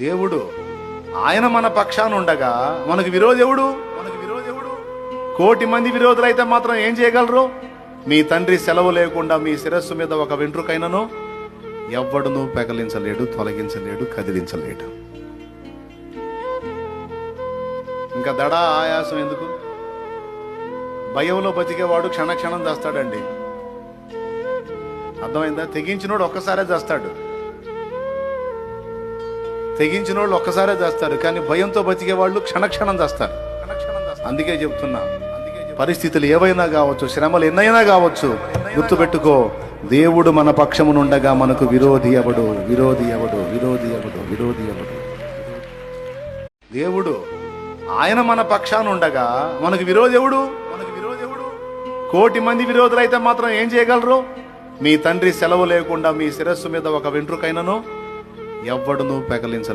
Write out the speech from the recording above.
దేవుడు ఆయన మన పక్షాన ఉండగా మనకు విరోధెవడు? కోటి మంది విరోధులైతే మాత్రం ఏం చేయగలరు? మీ తండ్రి సెలవు లేకుండా మీ శిరస్సు మీద ఒక వెంట్రుకైనను ఎవ్వడును పెకలించలేడు, తొలగించలేడు, కదిలించలేడు. ఇంకా దడ ఆయాసం ఎందుకు? భయంలో బతికేవాడు క్షణక్షణం చేస్తాడండి. అర్థమైందా? తెగించినోడు ఒక్కసారే చేస్తాడు, తెగించినోళ్ళు ఒక్కసారే చేస్తారు, కానీ భయంతో బతికే వాళ్ళు క్షణక్షణం చేస్తారు. అందుకే చెప్తున్నా, పరిస్థితులు ఏవైనా కావచ్చు, శ్రమలు ఎన్నైనా కావచ్చు, గుర్తుపెట్టుకో, దేవుడు మన పక్షమునుండగా మనకు విరోధి ఎవడు? విరోధి ఎవడు? విరోధి ఎవడు? విరోధి ఎవడు? దేవుడు ఆయన మన పక్షాన ఉండగా మనకు విరోధి ఎవడు? కోటి మంది విరోధులైతే మాత్రం ఏం చేయగలరు? మీ తండ్రి సెలవు లేకుండా మీ శిరస్సు మీద ఒక వెంట్రుకైనను ఎవ్వడును పెకలించలేడు.